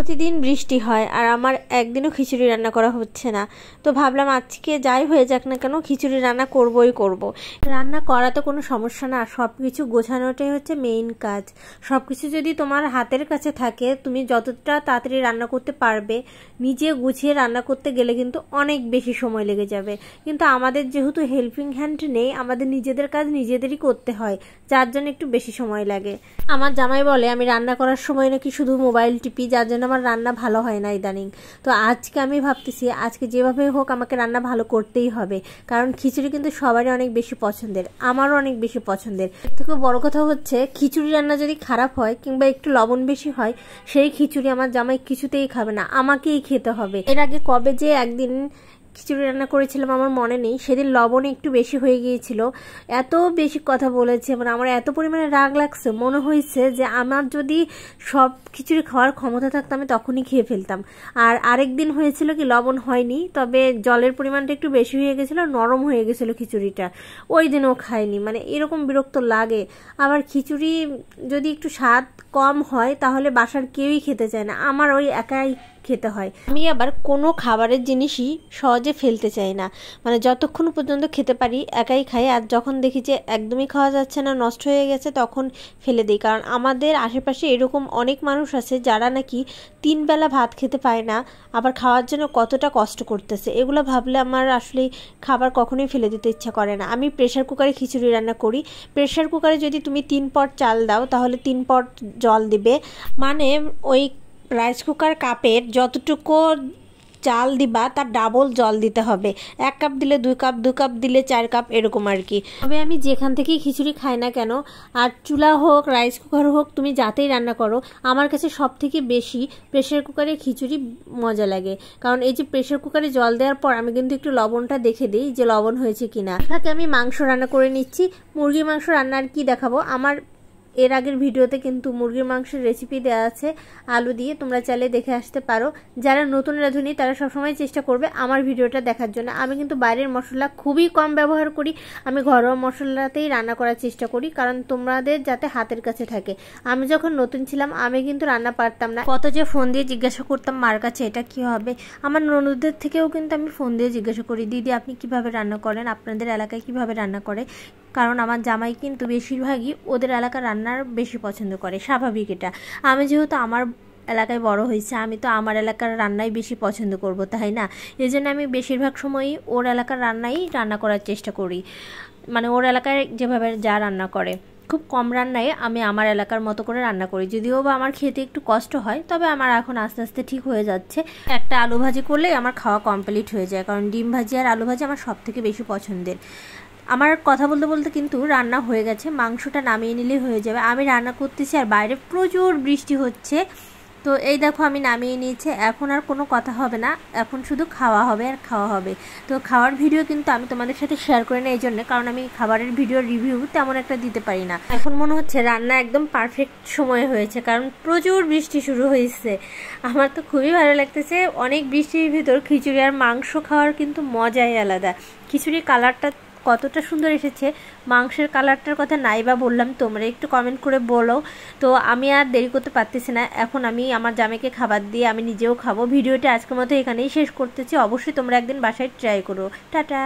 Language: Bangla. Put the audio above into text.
প্রতিদিন বৃষ্টি হয় আর আমার একদিনও খিচুড়ি রান্না করা হচ্ছে না। তো ভাবলাম আজকে যাই হয়ে যাক না কেন খিচুড়ি রান্না করবই করব। রান্না করা তো কোনো সমস্যা না, সব কিছু গোছানোটাই হচ্ছে মেইন কাজ। সব কিছু যদি তোমার হাতের কাছে থাকে তুমি যতটা তাড়াতাড়ি রান্না করতে পারবে। নিজে গুছিয়ে রান্না করতে গেলে কিন্তু অনেক বেশি সময় লেগে যাবে, কিন্তু আমাদের যেহেতু হেল্পিং হ্যান্ড নেই, আমাদের নিজেদের কাজ নিজেদেরই করতে হয়, যার জন্য একটু বেশি সময় লাগে। আমার জামাই বলে আমি রান্না করার সময় নাকি শুধু মোবাইল টিপি, যার জন্য আমার রান্না ভালো হয় না ইদানিং। তো আজকে আমি ভাবতেছি আজকে যেভাবে হোক আমাকে রান্না ভালো করতেই হবে, কারণ খিচুড়ি কিন্তু সবারই অনেক বেশি পছন্দের, আমারও অনেক বেশি পছন্দের। এর থেকেও বড় কথা হচ্ছে খিচুড়ি রান্না যদি খারাপ হয় কিংবা একটু লবণ বেশি হয়, সেই খিচুড়ি আমার জামাই কিছুতেই খাবে না, আমাকেই খেতে হবে। এর আগে কবে যে একদিন খিচুড়ি রান্না করেছিলাম আমার মনে নেই, সেদিন লবণ একটু বেশি হয়ে গিয়েছিল। এত বেশি কথা বলেছে, মানে আমার এত পরিমাণে রাগ লাগছে, মনে হয়েছে যে আমার যদি সব খিচুড়ি খাওয়ার ক্ষমতা থাকতো আমি তখনই খেয়ে ফেলতাম। আর আরেক দিন হয়েছিল কি লবণ হয়নি, তবে জলের পরিমাণটা একটু বেশি হয়ে গেছিলো, নরম হয়ে গেছিলো খিচুড়িটা, ওই দিনও খাইনি। মানে এরকম বিরক্ত লাগে। আবার খিচুড়ি যদি একটু স্বাদ কম হয় তাহলে বাসার কেউই খেতে চায় না, আমার ওই একাই খেতে হয়। আমি আবার কোনো খাবারের জিনিসই সহজে ফেলতে চাই না, মানে যতক্ষণ পর্যন্ত খেতে পারি একাই খাই, আর যখন দেখি যে একদমই খাওয়া যাচ্ছে না, নষ্ট হয়ে গেছে, তখন ফেলে দিই। কারণ আমাদের আশেপাশে এরকম অনেক মানুষ আছে যারা নাকি 3 বেলা ভাত খেতে পায় না, আবার খাওয়ার জন্য কতটা কষ্ট করতেছে। এগুলো ভাবলে আমার আসলে খাবার কখনোই ফেলে দিতে ইচ্ছা করে না। আমি প্রেশার কুকারে খিচুড়ি রান্না করি। প্রেশার কুকারে যদি তুমি 3 পট চাল দাও তাহলে 3 পট জল দিবে, মানে ওই রাইস কুকার কাপের যতটুকু চাল দিবা তার ডাবল জল দিতে হবে। 1 কাপ দিলে 2 কাপ, 2 কাপ দিলে 4 কাপ, এরকম আর কি। তবে আমি যেখান থেকেই খিচুড়ি খাই না কেন, আর চুলা হোক রাইস কুকার হোক, তুমি যাতেই রান্না করো, আমার কাছে সব থেকে বেশি প্রেশার কুকারে খিচুড়ি মজা লাগে। কারণ এই যে প্রেশার কুকারে জল দেওয়ার পর আমি কিন্তু একটু লবণটা দেখে দিই যে লবণ হয়েছে কিনা। তাকে আমি মাংস রান্না করে নিচ্ছি। মুরগির মাংস রান্না আর কি দেখাবো, আমার এর আগের ভিডিওতে কিন্তু মুরগির মাংসের রেসিপি দেওয়া আছে আলু দিয়ে, তোমরা চাইলে দেখে আসতে পারো। যারা নতুন রাঁধুনি তারা সবসময় চেষ্টা করবে আমার ভিডিওটা দেখার জন্য। আমি কিন্তু বাইরের মশলা খুবই কম ব্যবহার করি, আমি ঘরোয়া মশলাতেই রান্না করার চেষ্টা করি, কারণ তোমাদের যাতে হাতের কাছে থাকে। আমি যখন নতুন ছিলাম আমি কিন্তু রান্না পারতাম না, কত যে ফোন দিয়ে জিজ্ঞাসা করতাম মার কাছে এটা কি হবে। আমার ননদদের থেকেও কিন্তু আমি ফোন দিয়ে জিজ্ঞাসা করি, দিদি আপনি কিভাবে রান্না করেন, আপনাদের এলাকায় কিভাবে রান্না করে। কারণ আমার জামাই কিন্তু বেশিরভাগই ওদের এলাকার রান্নার বেশি পছন্দ করে, স্বাভাবিক এটা। আমি যেহেতু আমার এলাকায় বড় হয়েছে, আমি তো আমার এলাকার রান্নাই বেশি পছন্দ করব, তাই না? এই জন্য আমি বেশিরভাগ সময়ই ওর এলাকার রান্নাই রান্না করার চেষ্টা করি, মানে ওর এলাকায় যেভাবে যা রান্না করে। খুব কম রান্নায় আমি আমার এলাকার মতো করে রান্না করি, যদিও বা আমার খেতে একটু কষ্ট হয়, তবে আমার এখন আস্তে আস্তে ঠিক হয়ে যাচ্ছে। একটা আলু ভাজি করলেই আমার খাওয়া কমপ্লিট হয়ে যায়, কারণ ডিম ভাজি আর আলু ভাজি আমার সব থেকে বেশি পছন্দের। আমার কথা বলতে বলতে কিন্তু রান্না হয়ে গেছে, মাংসটা নামিয়ে নিলেই হয়ে যাবে। আমি রান্না করতেছি আর বাইরে প্রচুর বৃষ্টি হচ্ছে। তো এই দেখো আমি নামিয়ে নিয়েছি, এখন আর কোনো কথা হবে না, এখন শুধু খাওয়া হবে আর খাওয়া হবে। তো খাওয়ার ভিডিও কিন্তু আমি তোমাদের সাথে শেয়ার করি না এই জন্য, কারণ আমি খাবারের ভিডিও রিভিউ তেমন একটা দিতে পারি না। এখন মনে হচ্ছে রান্না একদম পারফেক্ট সময় হয়েছে, কারণ প্রচুর বৃষ্টি শুরু হয়েছে। আমার তো খুবই ভালো লাগতেছে, অনেক বৃষ্টির ভিতর খিচুড়ি আর মাংস খাওয়ার কিন্তু মজাই আলাদা। খিচুড়ির কালারটা কতটা সুন্দর এসেছে, মাংসের কালারটার কথা নাই বা বললাম, তোমরা একটু কমেন্ট করে বলো। তো আমি আর দেরি করতে পারতেছি না, এখন আমি আমার জামাইকে খাবার দিয়ে আমি নিজেও খাবো। ভিডিওটা আজকের মতো এখানেই শেষ করতেছি, অবশ্যই তোমরা একদিন বাসায় ট্রাই করো। টাটা।